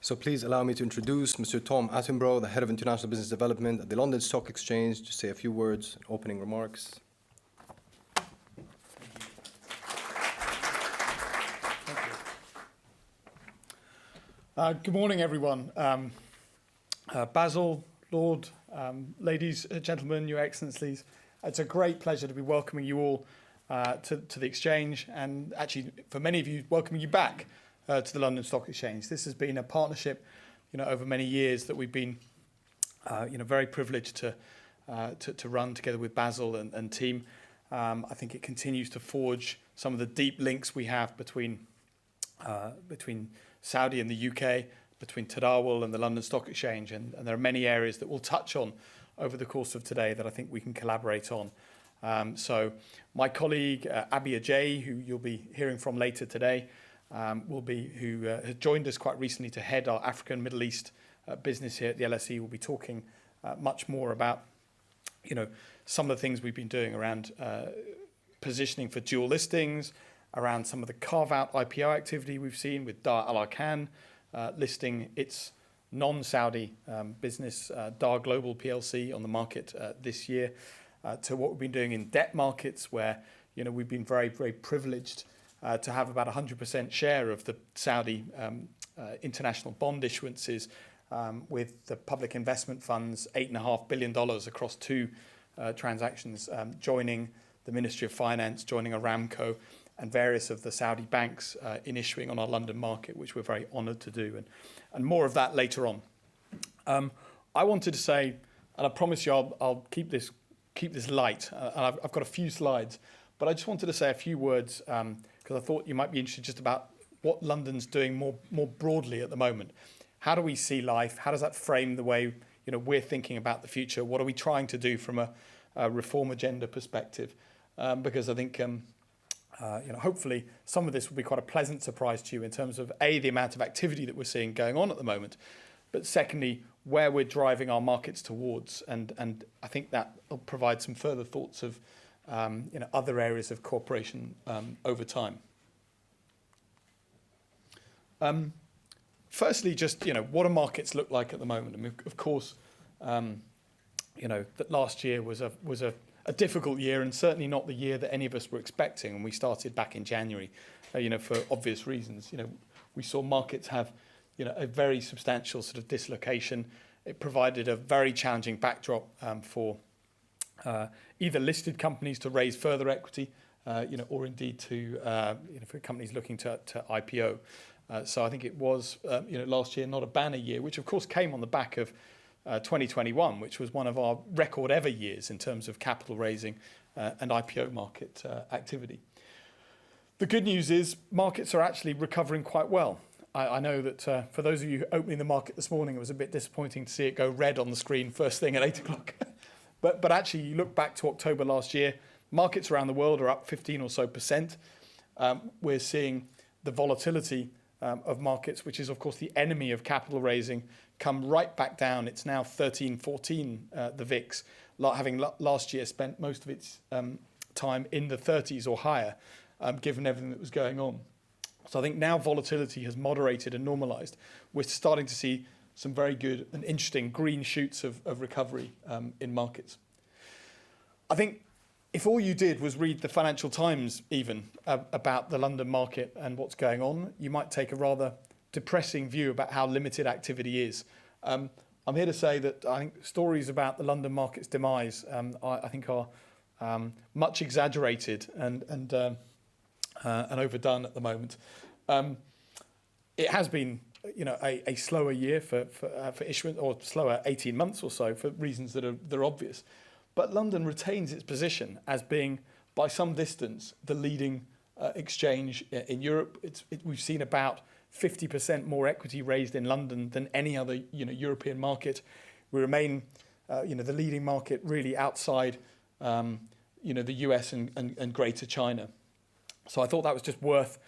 So please allow me to introduce Mr. Tom Attenborough, the Head of International Business Development at the London Stock Exchange, to say a few words, opening remarks. Good morning, everyone. Basil, Lord, ladies, gentlemen, Your Excellencies, it's a great pleasure to be welcoming you all to the Exchange, and actually, for many of you, welcoming you back to the London Stock Exchange. This has been a partnership, over many years that we've been, very privileged to run together with Basil and team. I think it continues to forge some of the deep links we have between Saudi and the UK, between Tadawul and the London Stock Exchange, and there are many areas that we'll touch on over the course of today that I think we can collaborate on. So my colleague Abi Ajay, who you'll be hearing from later today, who has joined us quite recently to head our African Middle East business here at the LSE, will be talking much more about some of the things we've been doing around positioning for dual listings, around some of the carve-out IPO activity we've seen with Dar Al Arkan listing its non-Saudi business, Dar Global PLC, on the market this year, to what we've been doing in debt markets, where we've been very, very privileged to have about 100% share of the Saudi international bond issuances, with the public investment funds, $8.5 billion across two transactions, joining the Ministry of Finance, joining Aramco, and various of the Saudi banks in issuing on our London market, which we're very honoured to do, and more of that later on. I wanted to say, and I promise you I'll keep this light, and I've got a few slides, but I just wanted to say a few words because I thought you might be interested just about what London's doing more broadly at the moment. How do we see life? How does that frame the way we're thinking about the future? What are we trying to do from a reform agenda perspective? Because I think hopefully some of this will be quite a pleasant surprise to you in terms of the amount of activity that we're seeing going on at the moment, but secondly, where we're driving our markets towards, and I think that will provide some further thoughts of other areas of cooperation over time. Firstly, just what do markets look like at the moment? I mean, of course, that last year was a difficult year, and certainly not the year that any of us were expecting. And we started back in January, for obvious reasons. We saw markets have, a very substantial sort of dislocation. It provided a very challenging backdrop for either listed companies to raise further equity, or indeed to, for companies looking to IPO. So I think it was, last year not a banner year, which of course came on the back of 2021, which was one of our record ever years in terms of capital raising and IPO market activity. The good news is markets are actually recovering quite well. I know that for those of you opening the market this morning, it was a bit disappointing to see it go red on the screen first thing at 8 o'clock. But actually, you look back to October last year, markets around the world are up 15 or so%. We're seeing the volatility of markets, which is of course the enemy of capital raising, come right back down. It's now 13, 14, the VIX, having last year spent most of its time in the 30s or higher, given everything that was going on. So I think now volatility has moderated and normalized. We're starting to see some very good and interesting green shoots of recovery in markets. I think if all you did was read the Financial Times even about the London market and what's going on, you might take a rather depressing view about how limited activity is. I'm here to say that I think stories about the London market's demise I think are much exaggerated and overdone at the moment. It has been a slower year for issuance, or slower 18 months or so, for reasons that are obvious. But London retains its position as being, by some distance, the leading exchange in Europe. We've seen about 50% more equity raised in London than any other European market. We remain the leading market really outside the US and Greater China. So I thought that was just worth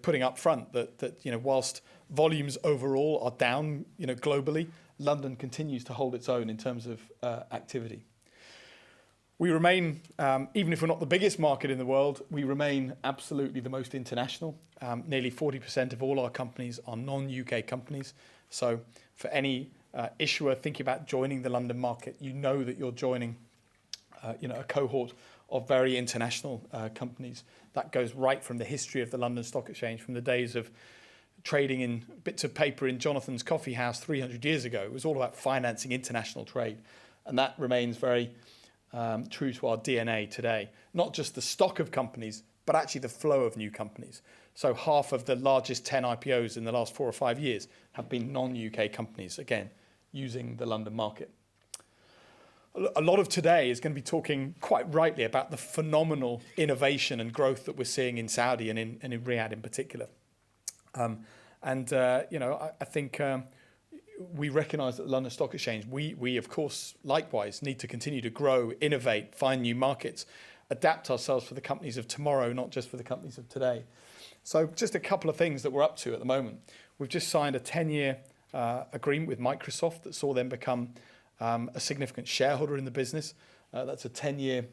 putting up front that whilst volumes overall are down globally, London continues to hold its own in terms of activity. We remain, even if we're not the biggest market in the world, we remain absolutely the most international. Nearly 40% of all our companies are non-UK companies. So for any issuer thinking about joining the London market, you know that you're joining a cohort of very international companies. That goes right from the history of the London Stock Exchange, from the days of trading in bits of paper in Jonathan's coffee house 300 years ago. It was all about financing international trade. And that remains very true to our DNA today. Not just the stock of companies, but actually the flow of new companies. So half of the largest 10 IPOs in the last 4 or 5 years have been non-UK companies, again, using the London market. A lot of today is going to be talking quite rightly about the phenomenal innovation and growth that we're seeing in Saudi and in Riyadh in particular. I think we recognise that the London Stock Exchange, we of course likewise need to continue to grow, innovate, find new markets, adapt ourselves for the companies of tomorrow, not just for the companies of today. So just a couple of things that we're up to at the moment. We've just signed a 10-year agreement with Microsoft that saw them become a significant shareholder in the business. That's a 10-year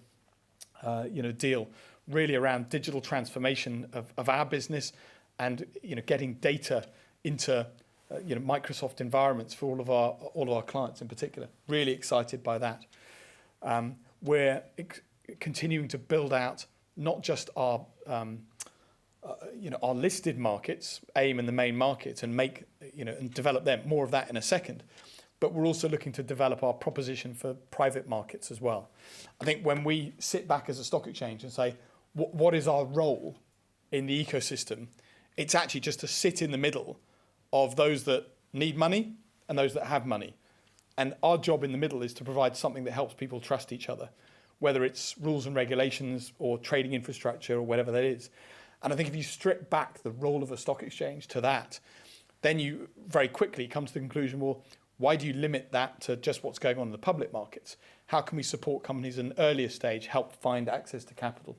deal really around digital transformation of our business and getting data into Microsoft environments for all of our clients in particular. Really excited by that. We're continuing to build out not just our listed markets, AIM and the main markets, and make and develop them. More of that in a second. But we're also looking to develop our proposition for private markets as well. I think when we sit back as a stock exchange and say, what is our role in the ecosystem? It's actually just to sit in the middle of those that need money and those that have money. And our job in the middle is to provide something that helps people trust each other, whether it's rules and regulations or trading infrastructure or whatever that is. And I think if you strip back the role of a stock exchange to that, then you very quickly come to the conclusion, well, why do you limit that to just what's going on in the public markets? How can we support companies in an earlier stage, help find access to capital?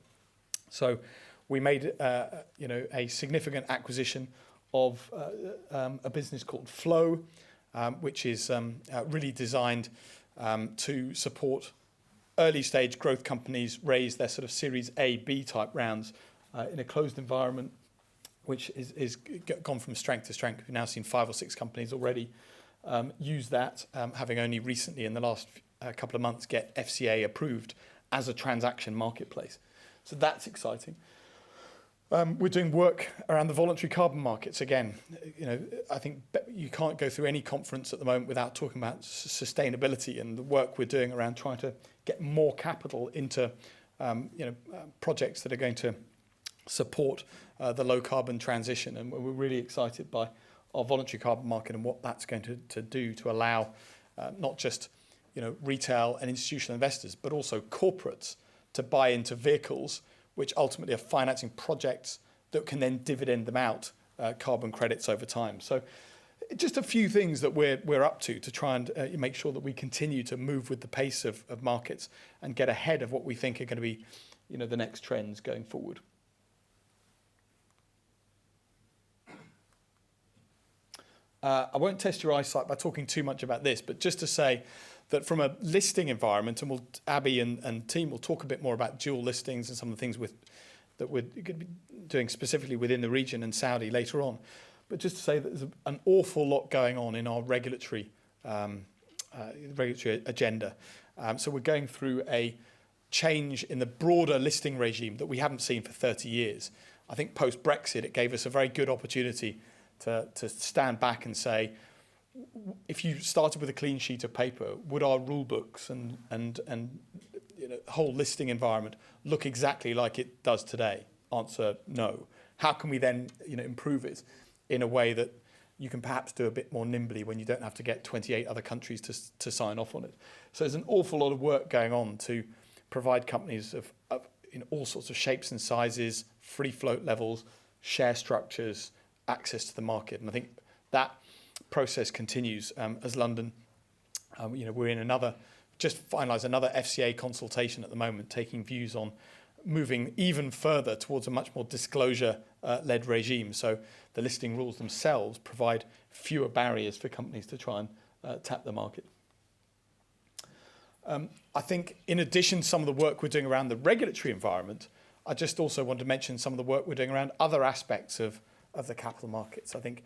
So we made a significant acquisition of a business called Flow, which is really designed to support early stage growth companies raise their sort of Series A, B type rounds in a closed environment, which is gone from strength to strength. We've now seen 5 or 6 companies already use that, having only recently in the last couple of months get FCA approved as a transaction marketplace. So that's exciting. We're doing work around the voluntary carbon markets. Again, I think you can't go through any conference at the moment without talking about sustainability and the work we're doing around trying to get more capital into projects that are going to support the low carbon transition. And we're really excited by our voluntary carbon market and what that's going to do to allow not just retail and institutional investors, but also corporates to buy into vehicles which ultimately are financing projects that can then dividend them out carbon credits over time. So just a few things that we're up to try and make sure that we continue to move with the pace of markets and get ahead of what we think are going to be the next trends going forward. I won't test your eyesight by talking too much about this, but just to say that from a listing environment, and Abby and team will talk a bit more about dual listings and some of the things that we're going to be doing specifically within the region and Saudi later on. But just to say that there's an awful lot going on in our regulatory agenda. So we're going through a change in the broader listing regime that we haven't seen for 30 years. I think post-Brexit, it gave us a very good opportunity to stand back and say, if you started with a clean sheet of paper, would our rule books and whole listing environment look exactly like it does today? Answer, no. How can we then improve it in a way that you can perhaps do a bit more nimbly when you don't have to get 28 other countries to sign off on it? So there's an awful lot of work going on to provide companies of in all sorts of shapes and sizes, free float levels, share structures, access to the market. And I think that process continues as London. We're in just finalised another FCA consultation at the moment, taking views on moving even further towards a much more disclosure-led regime. So the listing rules themselves provide fewer barriers for companies to try and tap the market. I think in addition to some of the work we're doing around the regulatory environment, I just also want to mention some of the work we're doing around other aspects of the capital markets. I think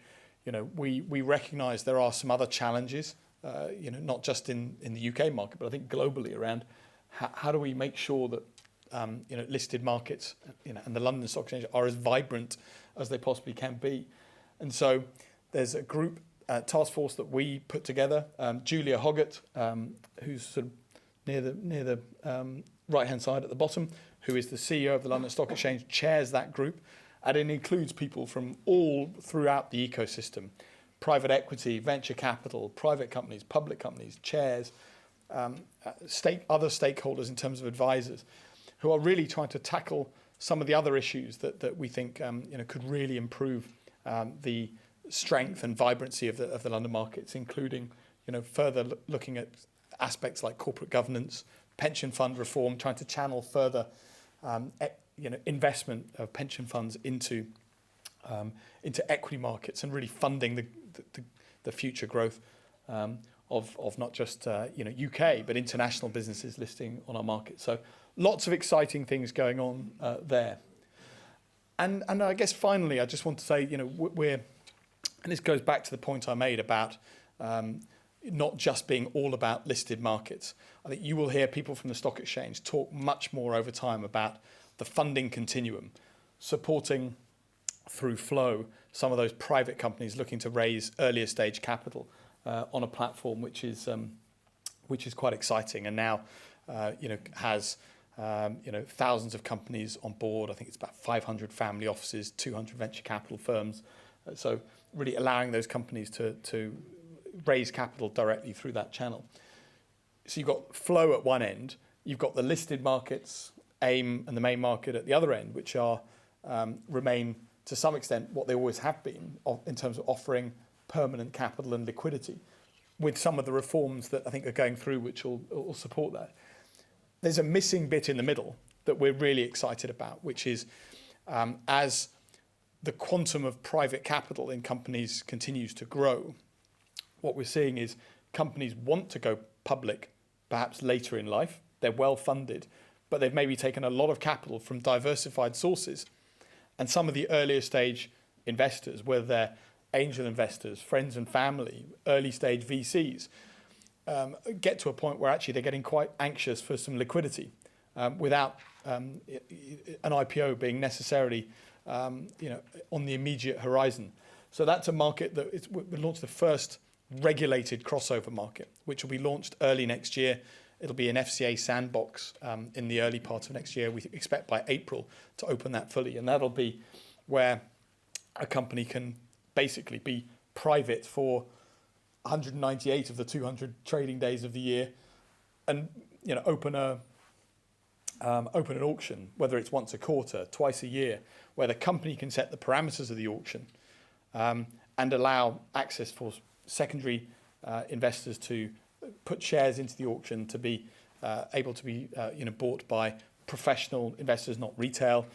we recognise there are some other challenges, not just in the UK market, but I think globally around how do we make sure that listed markets, and the London Stock Exchange are as vibrant as they possibly can be. And so there's a group task force that we put together. Julia Hoggett, who's sort of near the right-hand side at the bottom, who is the CEO of the London Stock Exchange, chairs that group. And it includes people from all throughout the ecosystem: private equity, venture capital, private companies, public companies, chairs, other stakeholders in terms of advisors, who are really trying to tackle some of the other issues that we think could really improve the strength and vibrancy of the London markets, including further looking at aspects like corporate governance, pension fund reform, trying to channel further investment of pension funds into equity markets, and really funding the future growth of not just UK but international businesses listing on our market. So lots of exciting things going on there. And I guess finally, I just want to say, we're, and this goes back to the point I made about not just being all about listed markets. I think you will hear people from the stock exchange talk much more over time about the funding continuum, supporting through flow some of those private companies looking to raise earlier stage capital on a platform which is quite exciting, and now has thousands of companies on board. I think it's about 500 family offices, 200 venture capital firms. So really allowing those companies to raise capital directly through that channel. So you've got flow at one end, you've got the listed markets, AIM and the main market at the other end, which are remain to some extent what they always have been in terms of offering permanent capital and liquidity, with some of the reforms that I think are going through which will support that. There's a missing bit in the middle that we're really excited about, which is as the quantum of private capital in companies continues to grow, what we're seeing is companies want to go public perhaps later in life. They're well funded, but they've maybe taken a lot of capital from diversified sources. And some of the earlier stage investors, whether they're angel investors, friends and family, early stage VCs, get to a point where actually they're getting quite anxious for some liquidity without an IPO being necessarily on the immediate horizon. So that's a market that we launched the first regulated crossover market, which will be launched early next year. It'll be an FCA sandbox in the early part of next year. We expect by April to open that fully, and that'll be where a company can basically be private for 198 of the 200 trading days of the year, and open an auction, whether it's once a quarter, twice a year, where the company can set the parameters of the auction and allow access for secondary investors to put shares into the auction to be able to be bought by professional investors, not retail,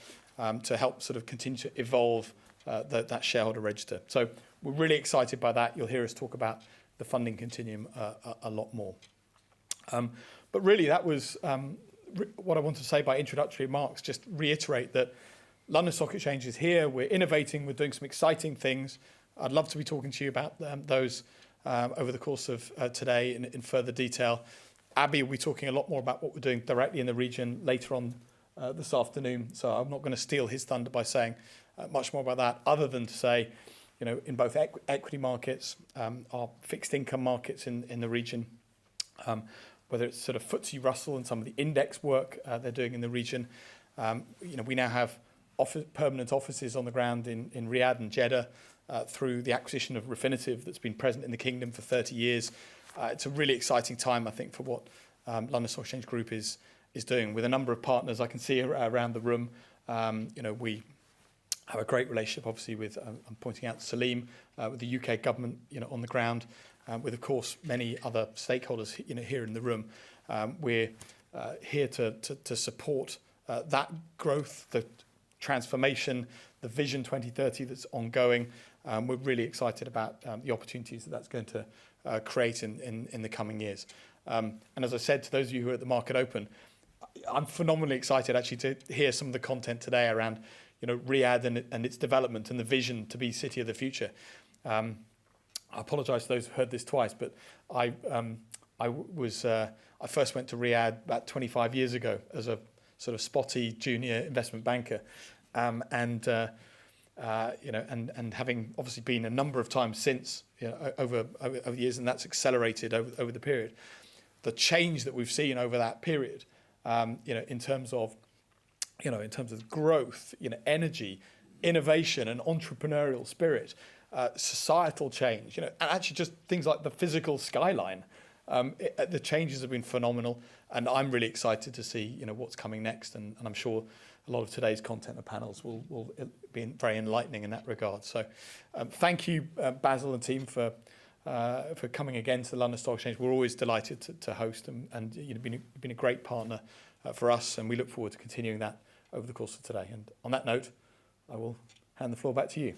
to help sort of continue to evolve that shareholder register. So we're really excited by that. You'll hear us talk about the funding continuum a lot more. But really that was what I wanted to say by introductory remarks. Just reiterate that London Stock Exchange is here. We're innovating. We're doing some exciting things. I'd love to be talking to you about those over the course of today in further detail. Abby will be talking a lot more about what we're doing directly in the region later on this afternoon. So I'm not going to steal his thunder by saying much more about that, other than to say, in both equity markets, our fixed income markets in the region, whether it's sort of FTSE Russell and some of the index work they're doing in the region. We now have permanent offices on the ground in Riyadh and Jeddah through the acquisition of Refinitiv that's been present in the kingdom for 30 years. It's a really exciting time, I think, for what London Stock Exchange Group is doing with a number of partners I can see around the room. We have a great relationship, obviously, with, I'm pointing out Salim, with the UK government, on the ground, with, of course, many other stakeholders, here in the room. We're here to support that growth, the transformation, the Vision 2030 that's ongoing. We're really excited about the opportunities that's going to create in the coming years. And as I said to those of you who are at the Market Open, I'm phenomenally excited actually to hear some of the content today around Riyadh and its development and the vision to be city of the future. I apologise to those who heard this twice, but I first went to Riyadh about 25 years ago as a sort of spotty junior investment banker, and having obviously been a number of times since, over the years, and that's accelerated over the period. The change that we've seen over that period, in terms of growth, energy, innovation, and entrepreneurial spirit, societal change, and actually just things like the physical skyline. The changes have been phenomenal, and I'm really excited to see what's coming next, and I'm sure a lot of today's content and panels will be very enlightening in that regard. So thank you, Basil and team, for coming again to the London Stock Exchange. We're always delighted to host, and you've been a great partner for us, and we look forward to continuing that over the course of today. And on that note, I will hand the floor back to you.